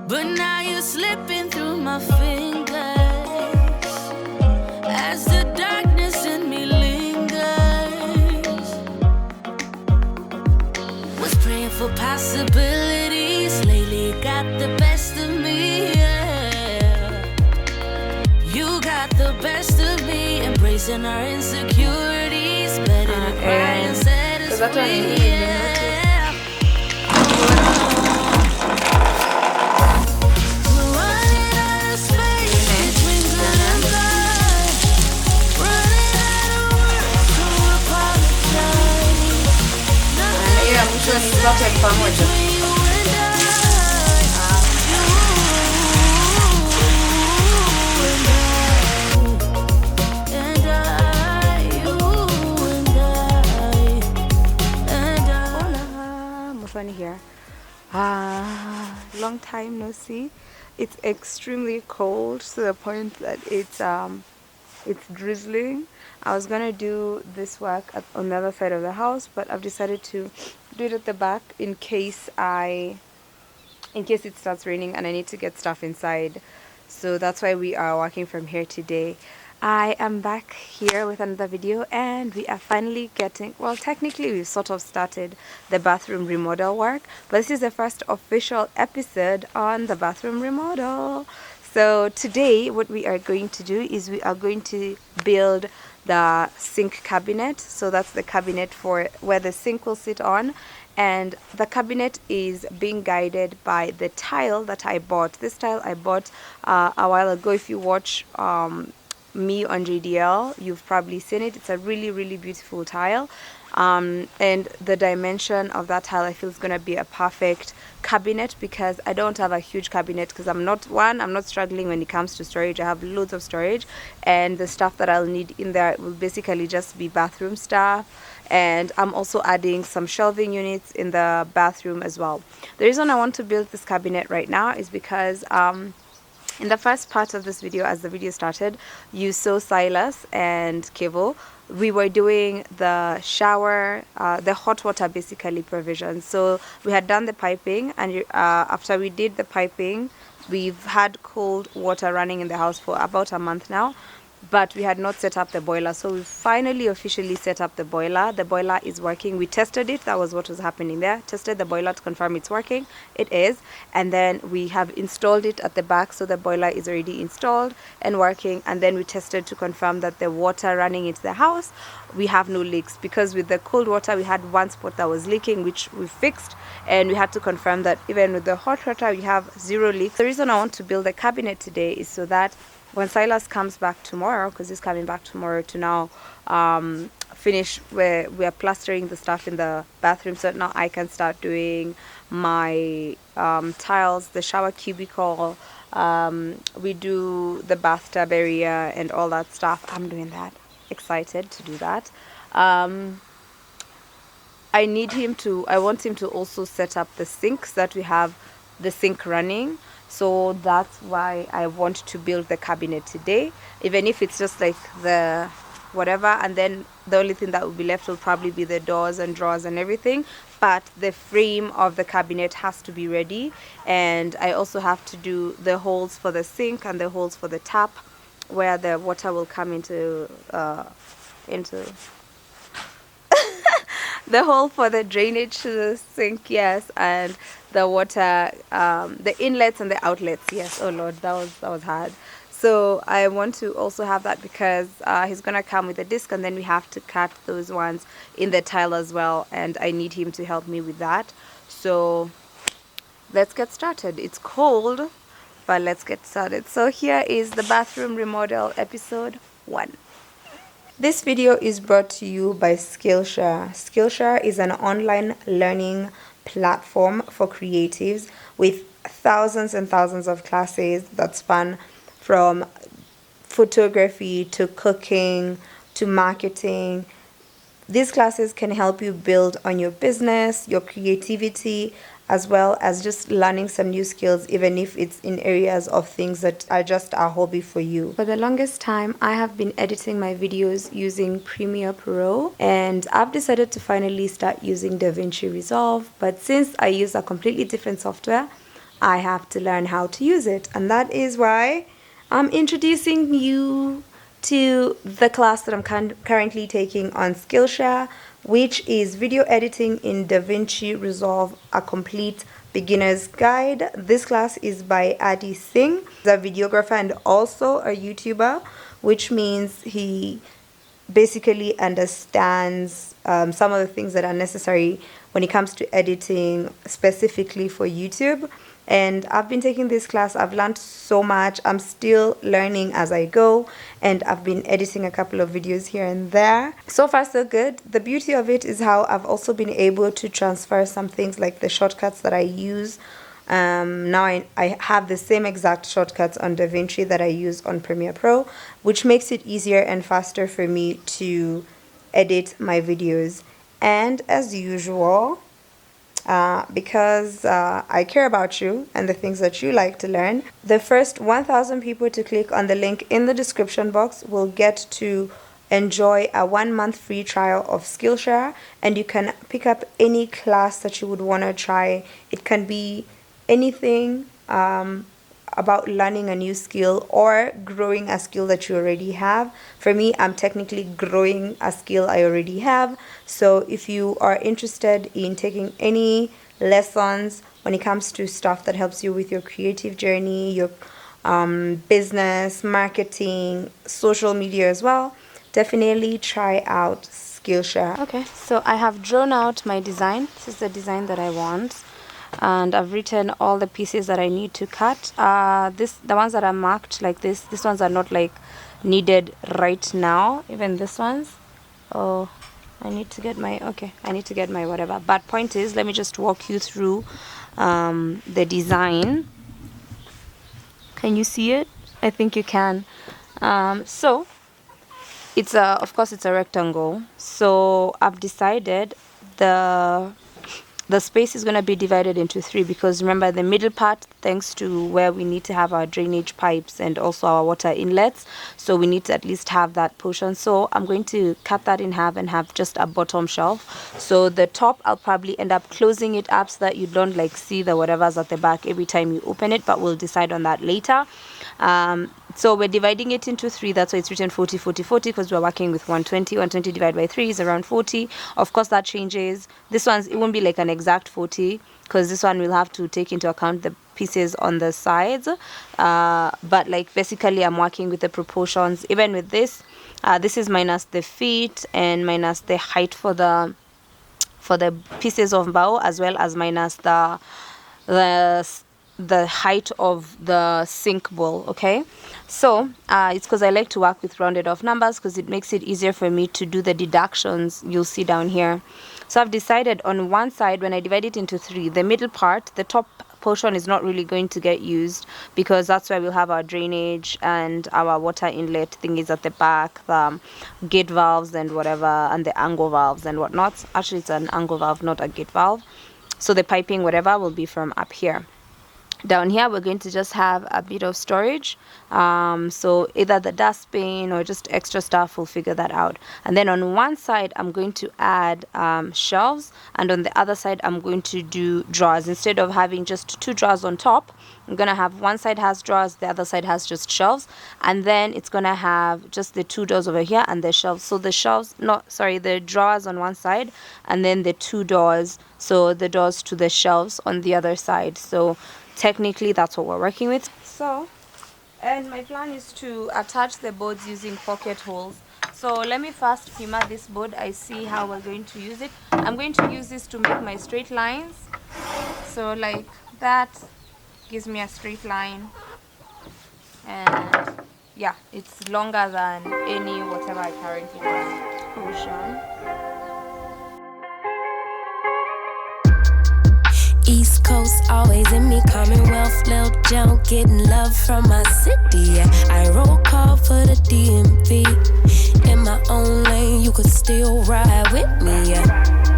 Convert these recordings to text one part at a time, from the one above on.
But now you're slipping through my fingers as the darkness in me lingers. Was praying for possibilities, lately got the best of me, yeah. You got the best of me, embracing our insecurities. Better to cry and set us free, yeah. Zote pamoja. Muthoni here. Long time no see. It's extremely cold to the point that it's drizzling. I was gonna do this work on the other side of the house, but I've decided to do it at the back in case it starts raining and I need to get stuff inside. So that's why we are working from here today. I am back here with another video, and we are finally getting, well, technically we've sort of started the bathroom remodel work, but this is the first official episode on the bathroom remodel. So today what we are going to do is we are going to build the sink cabinet. So that's the cabinet for where the sink will sit on, and the cabinet is being guided by the tile that I bought. This tile I bought a while ago. If you watch me on JDL, you've probably seen it. It's a really beautiful tile, and the dimension of that tile I feel is going to be a perfect cabinet, because I don't have a huge cabinet, because I'm not struggling when it comes to storage. I have loads of storage, and the stuff that I'll need in there will basically just be bathroom stuff. And I'm also adding some shelving units in the bathroom as well. The reason I want to build this cabinet right now is because in the first part of this video, as the video started, you saw Silas and Kevo. We were doing the shower, the hot water basically provision. So we had done the piping, and after we did the piping, we've had cold water running in the house for about a month now, but we had not set up the boiler. So we finally officially set up the boiler. The boiler is working. We tested it. That was what was happening there. Tested the boiler to confirm it's working. It is. And then we have installed it at the back, so the boiler is already installed and working. And then we tested to confirm that the water running into the house, we have no leaks, because with the cold water we had one spot that was leaking, which we fixed, and we had to confirm that even with the hot water we have 0 leaks. The reason I want to build a cabinet today is so that when Silas comes back tomorrow, because he's coming back tomorrow to now finish where we are plastering the stuff in the bathroom, so now I can start doing my tiles, the shower cubicle, we do the bathtub area and all that stuff. I'm doing that. Excited to do that. I want him to also set up the sinks, that we have the sink running. So that's why I want to build the cabinet today, even if it's just like the whatever, and then the only thing that will be left will probably be the doors and drawers and everything, but the frame of the cabinet has to be ready. And I also have to do the holes for the sink and the holes for the tap, where the water will come into the hole for the drainage to the sink, yes, and the water, the inlets and the outlets, yes. Oh Lord, that was hard. So I want to also have that, because he's gonna come with a disc, and then we have to cut those ones in the tile as well, and I need him to help me with that. So let's get started. It's cold, but let's get started. So here is the bathroom remodel episode 1. This video is brought to you by Skillshare. Skillshare is an online learning platform for creatives with thousands and thousands of classes that span from photography to cooking to marketing. These classes can help you build on your business, your creativity, as well as just learning some new skills, even if it's in areas of things that are just a hobby for you. For the longest time, I have been editing my videos using Premiere Pro, and I've decided to finally start using DaVinci Resolve. But since I use a completely different software, I have to learn how to use it. And that is why I'm introducing you to the class that I'm currently taking on Skillshare, which is video editing in DaVinci Resolve, a complete beginner's guide. This class is by Adi Singh, a videographer and also a YouTuber, which means he basically understands some of the things that are necessary when it comes to editing specifically for YouTube. And I've been taking this class. I've learned so much. I'm still learning as I go, and I've been editing a couple of videos here and there. So far so good. The beauty of it is how I've also been able to transfer some things like the shortcuts that I use. Now I have the same exact shortcuts on DaVinci that I use on Premiere Pro, which makes it easier and faster for me to edit my videos. And as usual, because I care about you and the things that you like to learn, the first 1,000 people to click on the link in the description box will get to enjoy a 1-month free trial of Skillshare, and you can pick up any class that you would want to try. It can be anything about learning a new skill or growing a skill that you already have. For me, I'm technically growing a skill I already have. So if you are interested in taking any lessons when it comes to stuff that helps you with your creative journey, your business, marketing, social media as well, definitely try out Skillshare. Okay, so I have drawn out my design. This is the design that I want, and I've written all the pieces that I need to cut. The ones that are marked like this, these ones are not like needed right now. Even this ones. Oh, I need to get my whatever. But point is, let me just walk you through the design. Can you see it? I think you can. So it's of course it's a rectangle. So I've decided the space is going to be divided into 3, because remember the middle part, thanks to where we need to have our drainage pipes and also our water inlets, so we need to at least have that portion. So I'm going to cut that in half and have just a bottom shelf. So the top, I'll probably end up closing it up so that you don't like see the whatever's at the back every time you open it, but we'll decide on that later. So we're dividing it into 3. That's why it's written 40 40 40, because we're working with 120. 120 divided by 3 is around 40. Of course that changes. This one's, it won't be like an exact 40, because this one will have to take into account the pieces on the sides, but like basically I'm working with the proportions. Even with this, this is minus the feet and minus the height for the pieces of bow, as well as minus the height of the sink bowl. Okay, so it's because I like to work with rounded off numbers, because it makes it easier for me to do the deductions you'll see down here. So I've decided on one side, when I divide it into 3, the middle part, the top portion, is not really going to get used, because that's where we'll have our drainage and our water inlet thingies at the back, the gate valves and whatever, and the angle valves and whatnot. Actually it's an angle valve, not a gate valve. So the piping, whatever, will be from up here. Down here we're going to just have a bit of storage, so either the dustbin or just extra stuff, we'll figure that out. And then on one side I'm going to add shelves, and on the other side I'm going to do drawers. Instead of having just 2 drawers on top, I'm gonna have one side has drawers, the other side has just shelves, and then it's gonna have just the 2 doors over here and the shelves. So the drawers on one side, and then the 2 doors, so the doors to the shelves on the other side. So technically that's what we're working with. So, and my plan is to attach the boards using pocket holes. So let me first pimmer this board. I see how we're going to use it. I'm going to use this to make my straight lines. So like that gives me a straight line, and yeah, it's longer than any whatever I currently have. Portion. East Coast always in me, Commonwealth, Lil Jon, getting love from my city. Yeah. I roll call for the DMV. In my own lane, you could still ride with me. Yeah.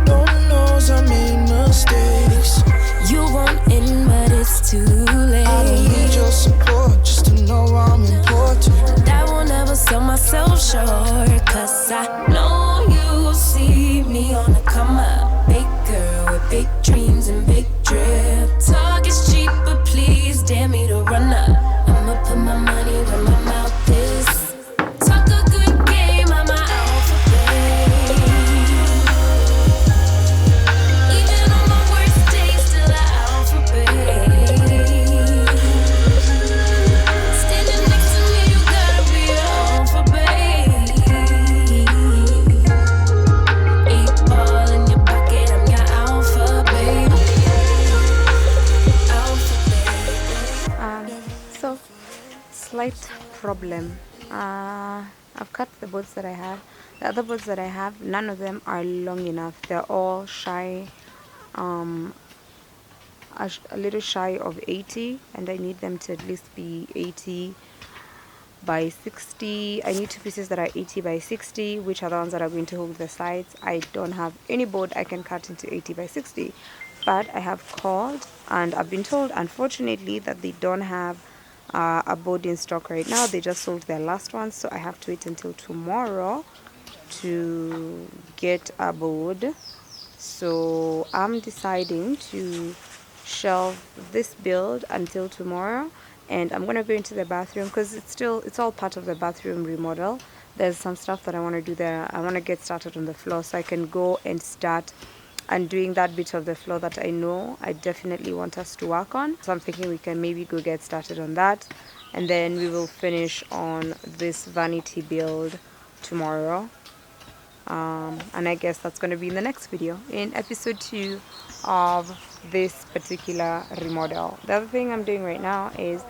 No one knows I made mistakes. You won't in, but it's too late. I don't need your support just to know I'm important. And I will never sell myself short, cause I know you'll see me on the come up. Big girl with big dreams and big drip. Talk is cheap, but please slight problem. I've cut the boards that I have. The other boards that I have, none of them are long enough. They're all shy, a little shy of 80, and I need them to at least be 80 by 60. I need two pieces that are 80 by 60, which are the ones that are going to hold the sides. I don't have any board I can cut into 80 by 60, but I have called and I've been told, unfortunately, that they don't have a board in stock right now. They just sold their last one, so I have to wait until tomorrow to get a board. So I'm deciding to shelve this build until tomorrow, and I'm gonna go into the bathroom because it's all part of the bathroom remodel. There's some stuff that I want to do there. I want to get started on the floor so I can go and start undoing that bit of the floor that I know I definitely want us to work on. So I'm thinking we can maybe go get started on that, and then we will finish on this vanity build tomorrow. And I guess that's going to be in the next video, in episode 2 of this particular remodel. The other thing I'm doing right now is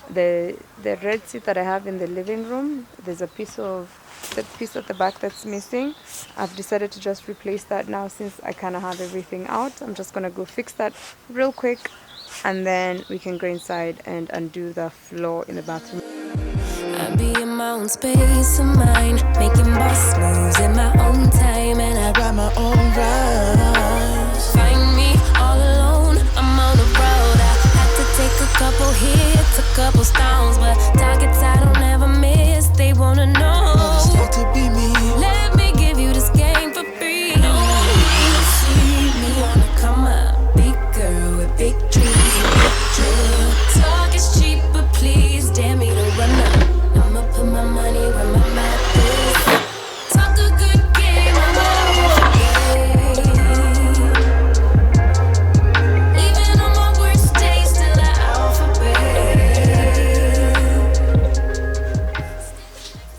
the red seat that I have in the living room. There's a piece of that piece at the back that's missing. I've decided to just replace that now since I kind of have everything out. I'm just going to go fix that real quick, and then we can go inside and undo the floor in the bathroom. I be in my own space of mind, making boss moves in my own time, and I Got my own rhymes. find me all alone. I'm on the road. I had to take a couple hits, a couple stones, but targets I don't ever miss. They wanna know. It's hard to be me. Let me give you this game for free. You see me on the come up, big girl with big dreams and big drill. Talk is cheap, but please dare me to run up. I'ma put my money where my mouth is. Talk a good game, I'm always even on my worst days, still an alphabet.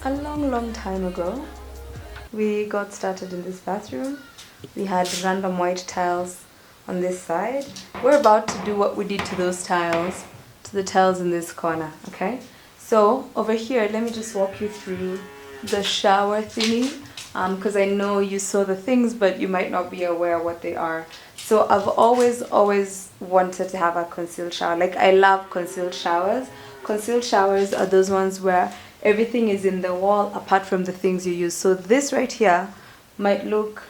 A long time ago, we got started in this bathroom. We had random white tiles on this side. We're about to do what we did to those tiles, to the tiles in this corner, okay? So over here, let me just walk you through the shower thingy, because I know you saw the things, but you might not be aware what they are. So I've always wanted to have a concealed shower. Like, I love concealed showers. Concealed showers are those ones where everything is in the wall apart from the things you use. So this right here might look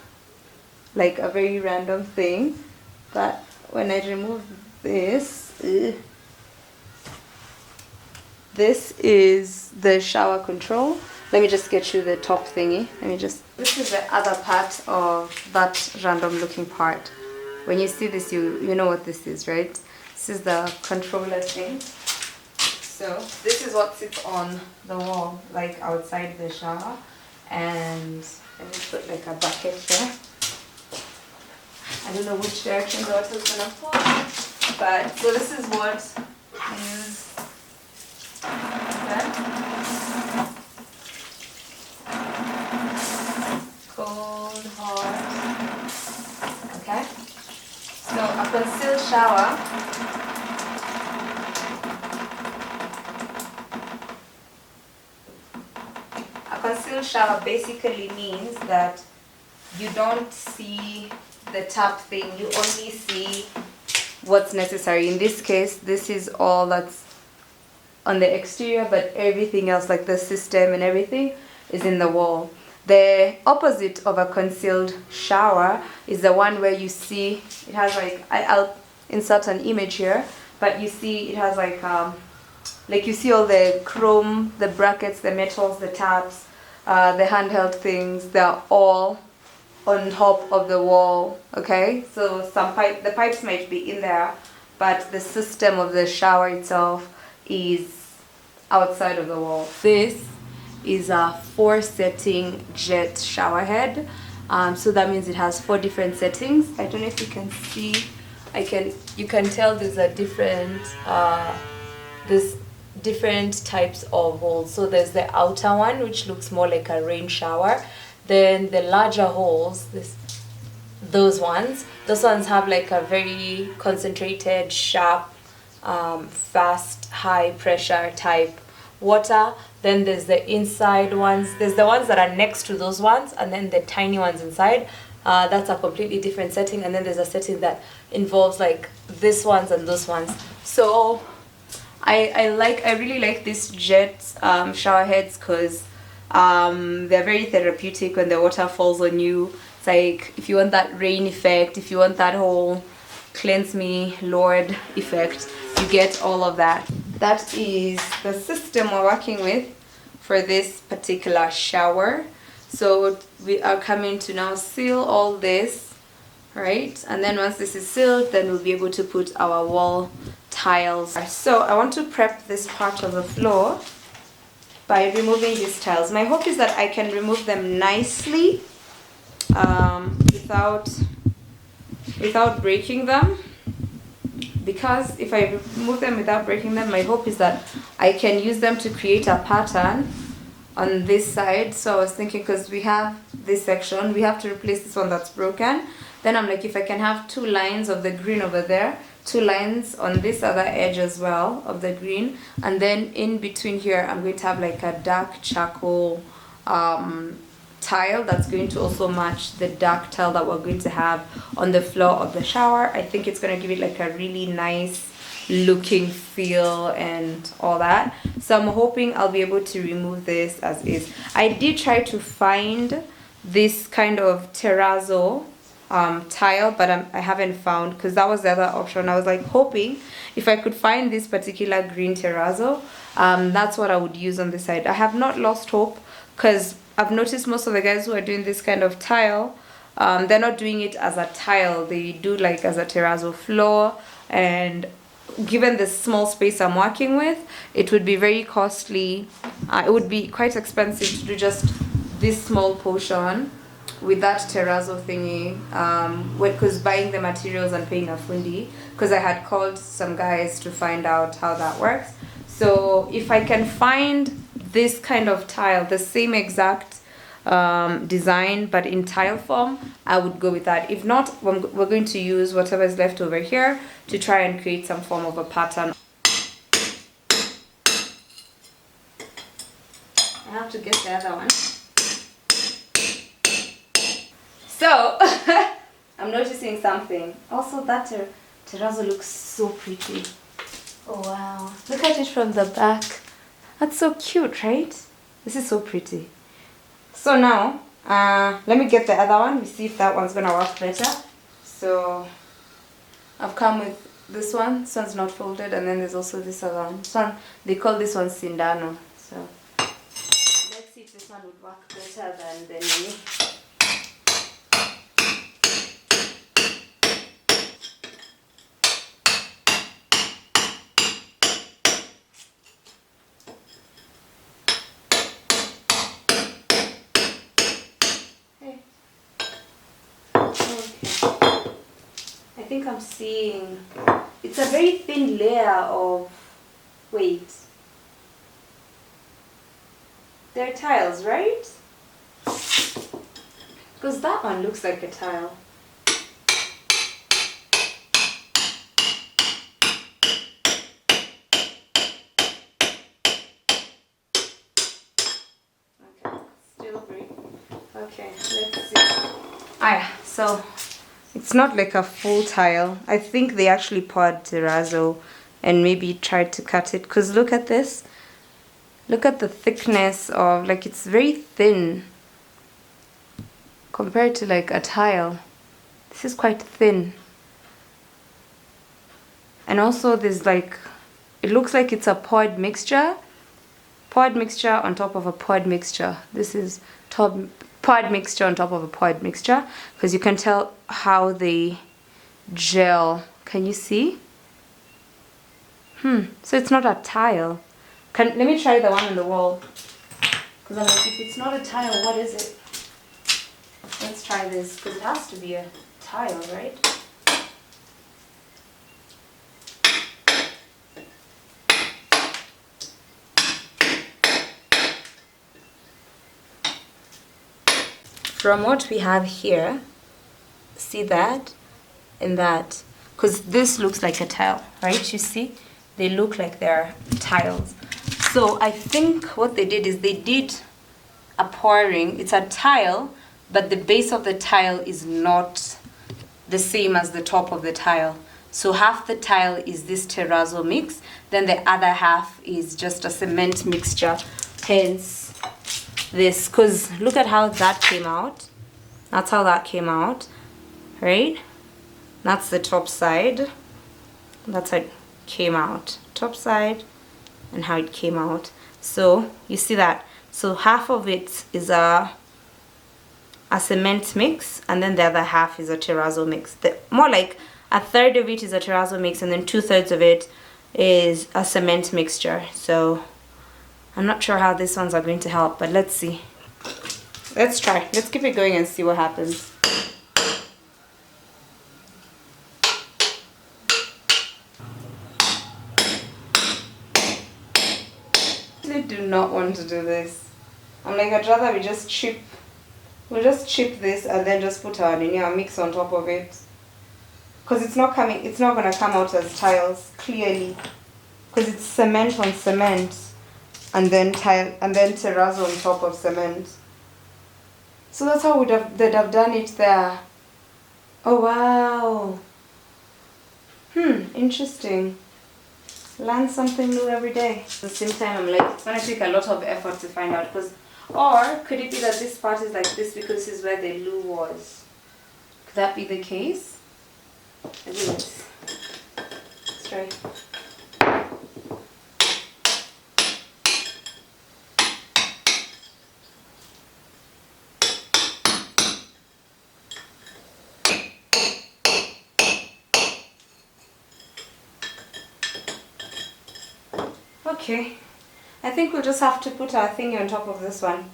like a very random thing, but when I remove this, this is the shower control. Let me just get you the top thingy. This is the other part of that random looking part. When you see this, you know what this is, right? This is the controller thing. So this is what sits on the wall, like outside the shower. And let me put like a bucket here. I don't know which direction the water is gonna fall, but so this is what is cold, hot. Okay. So a concealed shower. A concealed shower basically means that you don't see the tap thing, you only see what's necessary. In this case, this is all that's on the exterior, but everything else, like the system and everything, is in the wall. The opposite of a concealed shower is the one where you see it has like, I'll insert an image here, but you see it has like you see all the chrome, the brackets, the metals, the taps, the handheld things. They're all on top of the wall. Okay, so the pipes might be in there, but the system of the shower itself is outside of the wall. This is a 4-setting jet shower head. So that means it has 4 different settings. I don't know if you can see. You can tell there's a different different types of holes. So there's the outer one, which looks more like a rain shower. Then the larger holes, those ones have like a very concentrated, sharp, fast, high pressure type water. Then there's the inside ones. There's the ones that are next to those ones, and then the tiny ones inside. That's a completely different setting. And then there's a setting that involves like this ones and those ones. So I really like these jet shower heads because they're very therapeutic when the water falls on you. It's like if you want that rain effect, if you want that whole cleanse me Lord effect, you get all of that. That is the system we're working with for this particular shower. So we are coming to now seal all this, right? And then once this is sealed, then we'll be able to put our wall tiles. So I want to prep this part of the floor by removing these tiles. My hope is that I can remove them nicely without breaking them, because if I remove them without breaking them, my hope is that I can use them to create a pattern on this side. So I was thinking, because we have this section, we have to replace this one that's broken. Then I'm like, if I can have 2 lines of the green over there, 2 lines on this other edge as well of the green, and then in between here I'm going to have like a dark charcoal tile that's going to also match the dark tile that we're going to have on the floor of the shower. I think it's going to give it like a really nice looking feel and all that. So I'm hoping I'll be able to remove this as is. I did try to find this kind of terrazzo tile, but I haven't found, because that was the other option. I was like hoping if I could find this particular green terrazzo, that's what I would use on this side. I have not lost hope, because I've noticed most of the guys who are doing this kind of tile, they're not doing it as a tile, they do like as a terrazzo floor. And given the small space I'm working with, it would be very costly. It would be quite expensive to do just this small portion with that terrazzo thingy, because buying the materials and paying a fundi, because I had called some guys to find out how that works. So if I can find this kind of tile, the same exact design but in tile form, I would go with that. If not, we're going to use whatever is left over here to try and create some form of a pattern. I have to get the other one. So I'm noticing something. Also, that terrazzo looks so pretty. Oh wow, look at it from the back. That's so cute, right? This is so pretty. So now let me get the other one. We see if that one's gonna work better. So I've come with this one. This one's not folded, and then there's also this other one. This one, they call this one Sindano. So let's see if this one would work better than the new. I think I'm seeing, it's a very thin layer of, wait, they're tiles, right? Because that one looks like a tile. Okay, still break. Okay, let's see. So it's not like a full tile. I think they actually poured terrazzo and maybe tried to cut it, because look at this. Look at the thickness of, like, it's very thin compared to like a tile. This is quite thin. And also there's like, it looks like it's a poured mixture. Poured mixture on top of a poured mixture. This is poured mixture on top of a poured mixture, because you can tell how they gel. Can you see? So it's not a tile. Let me try the one on the wall, because I'm like, if it's not a tile, what is it? Let's try this, because it has to be a tile, right? From what we have here, see that and that, because this looks like a tile, right? You see, they look like they're tiles. So I think what they did is they did a pouring. It's a tile, but the base of the tile is not the same as the top of the tile. So half the tile is this terrazzo mix, then the other half is just a cement mixture. Hence this, because look at how that came out. That's how that came out, right? That's the top side. That's how it came out. Top side and how it came out. So you see that. So half of it is a cement mix, and then the other half is a terrazzo mix. More like a third of it is a terrazzo mix, and then 2/3 of it is a cement mixture. So I'm not sure how these ones are going to help, but let's see. Let's try. Let's keep it going and see what happens. I do not want to do this. I'm like, I'd rather we just chip this and then just put our mix on top of it. Because it's not gonna come out as tiles, clearly. Because it's cement on cement and then tile and then terrazzo on top of cement. So that's how they'd have done it there. Oh wow. Interesting. Learn something new every day. At the same time, I'm like, it's gonna take a lot of effort to find out. Or could it be that this part is like this because this is where the loo was? Could that be the case? Maybe let's try. Okay, I think we'll just have to put our thingy on top of this one.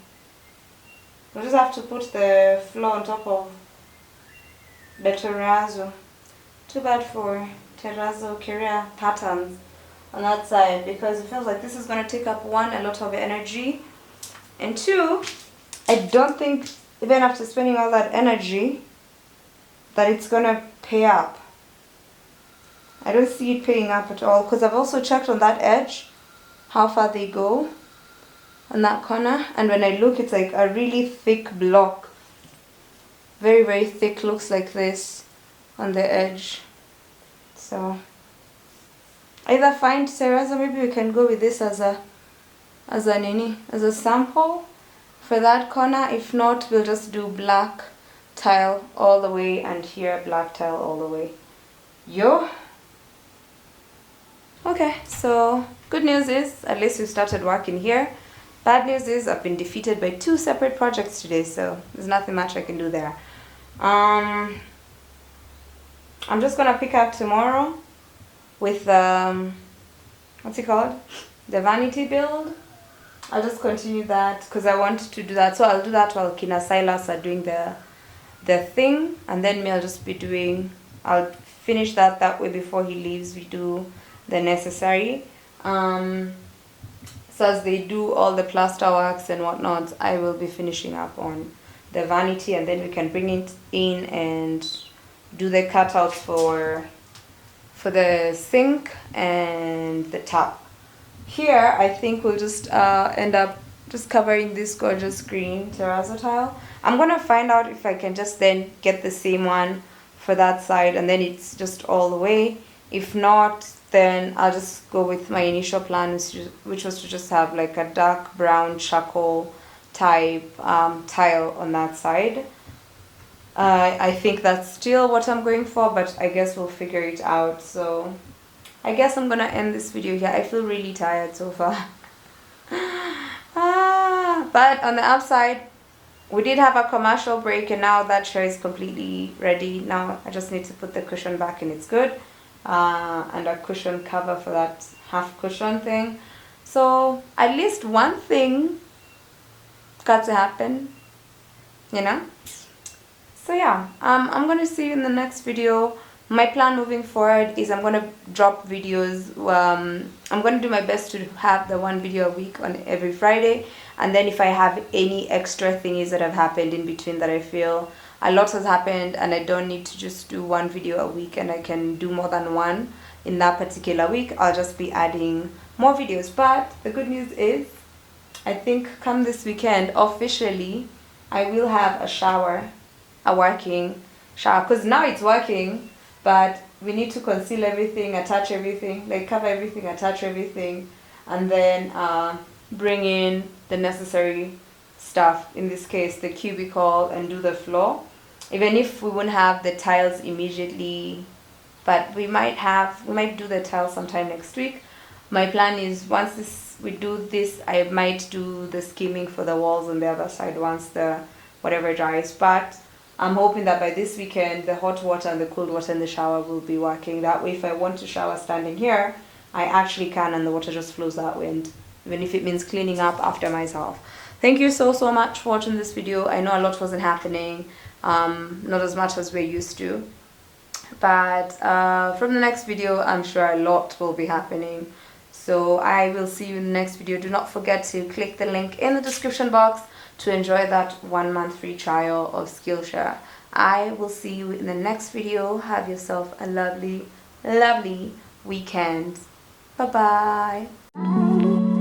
We'll just have to put the floor on top of the terrazzo. Too bad for terrazzo career patterns on that side, because it feels like this is going to take up one, a lot of energy, and two, I don't think even after spending all that energy that it's going to pay up. I don't see it paying up at all, because I've also checked on that edge how far they go on that corner, and when I look, it's like a really thick block, very very thick, looks like this on the edge. So either find terrazzo, maybe we can go with this as a sample for that corner. If not, we'll just do black tile all the way, and here black tile all the way. Okay, so good news is at least we started working here. Bad news is I've been defeated by 2 separate projects today, so there's nothing much I can do there. I'm just gonna pick up tomorrow with what's it called? The vanity build. I'll just continue that because I want to do that. So I'll do that while Kina Silas are doing the thing, and then me I'll finish that way before he leaves. We do the necessary. So as they do all the plaster works and whatnot, I will be finishing up on the vanity, and then we can bring it in and do the cutouts for the sink and the tap. Here I think we'll just end up just covering this gorgeous green terrazzo tile. I'm gonna find out if I can just then get the same one for that side, and then it's just all the way. If not, then I'll just go with my initial plan, which was to just have like a dark brown charcoal type tile on that side. I think that's still what I'm going for, but I guess we'll figure it out. So I guess I'm gonna end this video here. I feel really tired so far. But on the upside, we did have a commercial break, and now that chair is completely ready. Now I just need to put the cushion back and it's good. And a cushion cover for that half cushion thing. So at least one thing got to happen, you know. So yeah, I'm gonna see you in the next video. My plan moving forward is I'm gonna drop videos. I'm gonna do my best to have the 1 video a week on every Friday, and then if I have any extra things that have happened in between that I feel a lot has happened and I don't need to just do 1 video a week and I can do more than one in that particular week, I'll just be adding more videos. But the good news is, I think come this weekend, officially, I will have a working shower. Because now it's working, but we need to conceal everything, attach everything, like cover everything, attach everything, and then bring in the necessary stuff, in this case the cubicle, and do the floor. Even if we won't have the tiles immediately, but we might do the tiles sometime next week. My plan is once we do this, I might do the skimming for the walls on the other side once the whatever dries. But I'm hoping that by this weekend the hot water and the cold water in the shower will be working. That way if I want to shower standing here, I actually can, and the water just flows that way, and even if it means cleaning up after myself. Thank you so much for watching this video. I know a lot wasn't happening, not as much as we're used to, but from the next video I'm sure a lot will be happening. So I will see you in the next video. Do not forget to click the link in the description box to enjoy that 1 month free trial of Skillshare. I will see you in the next video. Have yourself a lovely weekend. Bye bye.